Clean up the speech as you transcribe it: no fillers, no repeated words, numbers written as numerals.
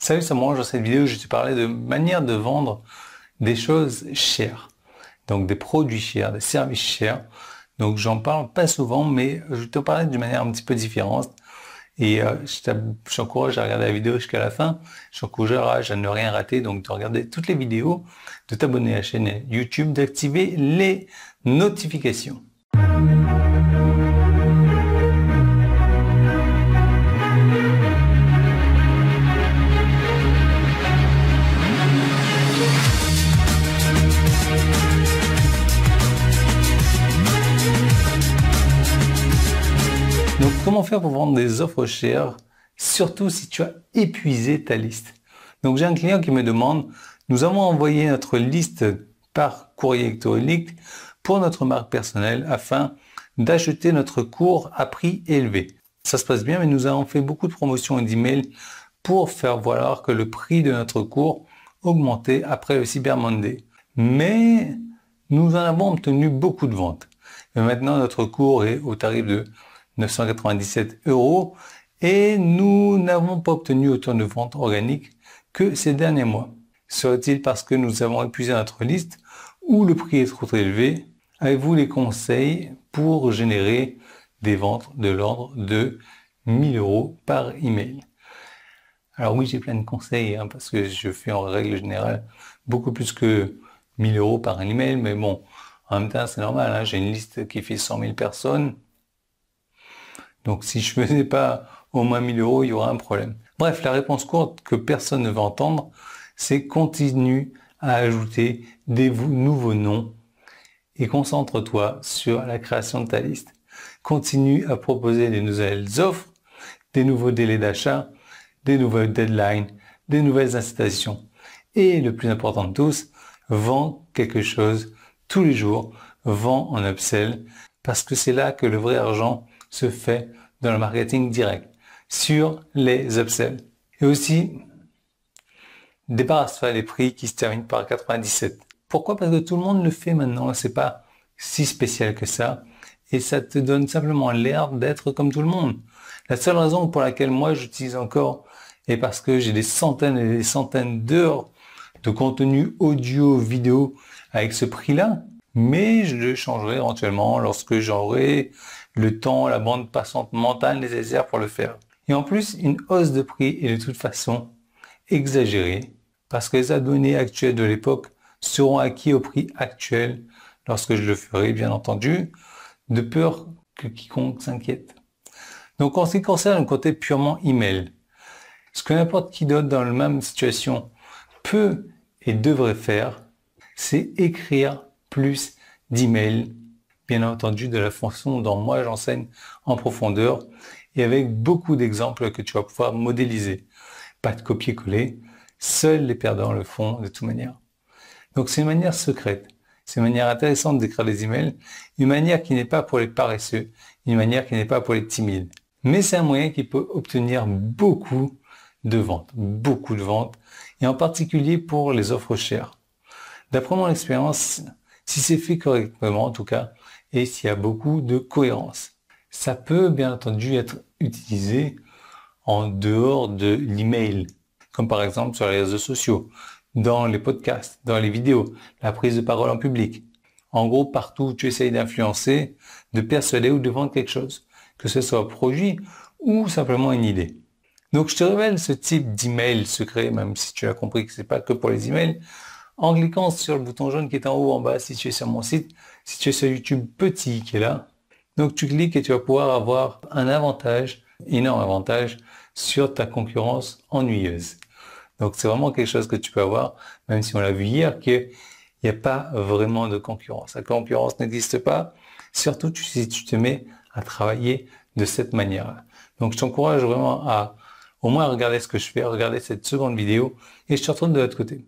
Salut, c'est moi. Dans cette vidéo, je te parlais de manière de vendre des choses chères. Donc des produits chers, des services chers. Donc j'en parle pas souvent, mais je te parlais d'une manière un petit peu différente. Et je t'encourage à regarder la vidéo jusqu'à la fin. Je t'encourage à ne rien rater, donc de regarder toutes les vidéos, de t'abonner à la chaîne YouTube, d'activer les notifications. Donc, comment faire pour vendre des offres chères, surtout si tu as épuisé ta liste? Donc, j'ai un client qui me demande, nous avons envoyé notre liste par courrier électronique pour notre marque personnelle afin d'acheter notre cours à prix élevé. Ça se passe bien, mais nous avons fait beaucoup de promotions et d'emails pour faire valoir que le prix de notre cours augmentait après le Cyber Monday. Mais nous en avons obtenu beaucoup de ventes. Et maintenant, notre cours est au tarif de 997 € et nous n'avons pas obtenu autant de ventes organiques que ces derniers mois. Serait-il parce que nous avons épuisé notre liste ou le prix est trop élevé? Avez-vous les conseils pour générer des ventes de l'ordre de 1000 € par email? Alors oui, j'ai plein de conseils parce que je fais en règle générale beaucoup plus que 1000 € par email, mais bon, en même temps c'est normal, j'ai une liste qui fait 100 000 personnes. Donc si je faisais pas au moins 1000 €, il y aura un problème. Bref, la réponse courte que personne ne veut entendre, c'est continue à ajouter des nouveaux noms et concentre-toi sur la création de ta liste. Continue à proposer des nouvelles offres, des nouveaux délais d'achat, des nouvelles deadlines, des nouvelles incitations. Et le plus important de tous, vends quelque chose tous les jours, vends en upsell, parce que c'est là que le vrai argent se fait dans le marketing direct, sur les upsells. Et aussi, débarrasse-toi des prix qui se terminent par 97. Pourquoi? Parce que tout le monde le fait maintenant, c'est pas si spécial que ça, et ça te donne simplement l'air d'être comme tout le monde. La seule raison pour laquelle moi j'utilise encore est parce que j'ai des centaines et des centaines d'heures de contenu audio, vidéo avec ce prix-là, mais je le changerai éventuellement lorsque j'aurai le temps, la bande passante mentale nécessaire pour le faire. Et en plus, une hausse de prix est de toute façon exagérée parce que les abonnés actuels de l'époque seront acquis au prix actuel lorsque je le ferai, bien entendu, de peur que quiconque s'inquiète. Donc en ce qui concerne le côté purement email, ce que n'importe qui d'autre dans la même situation peut et devrait faire, c'est écrire plus d'emails, bien entendu de la façon dont moi j'enseigne en profondeur et avec beaucoup d'exemples que tu vas pouvoir modéliser. Pas de copier-coller, seuls les perdants le font de toute manière. Donc c'est une manière secrète, c'est une manière intéressante d'écrire des emails, une manière qui n'est pas pour les paresseux, une manière qui n'est pas pour les timides. Mais c'est un moyen qui peut obtenir beaucoup de ventes, et en particulier pour les offres chères. D'après mon expérience, si c'est fait correctement en tout cas, et s'il y a beaucoup de cohérence, ça peut bien entendu être utilisé en dehors de l'email, comme par exemple sur les réseaux sociaux, dans les podcasts, dans les vidéos, la prise de parole en public. En gros, partout où tu essayes d'influencer, de persuader ou de vendre quelque chose, que ce soit un produit ou simplement une idée. Donc, je te révèle ce type d'email secret, même si tu as compris que c'est pas que pour les emails, en cliquant sur le bouton jaune qui est en haut en bas si tu es sur mon site, si tu es sur YouTube petit qui est là. Donc, tu cliques et tu vas pouvoir avoir un avantage, énorme avantage, sur ta concurrence ennuyeuse. Donc, c'est vraiment quelque chose que tu peux avoir, même si on l'a vu hier, qu'il n'y a pas vraiment de concurrence. La concurrence n'existe pas, surtout si tu te mets à travailler de cette manière-là. Donc, je t'encourage vraiment à au moins regarder ce que je fais, regarder cette seconde vidéo, et je te retrouve de l'autre côté.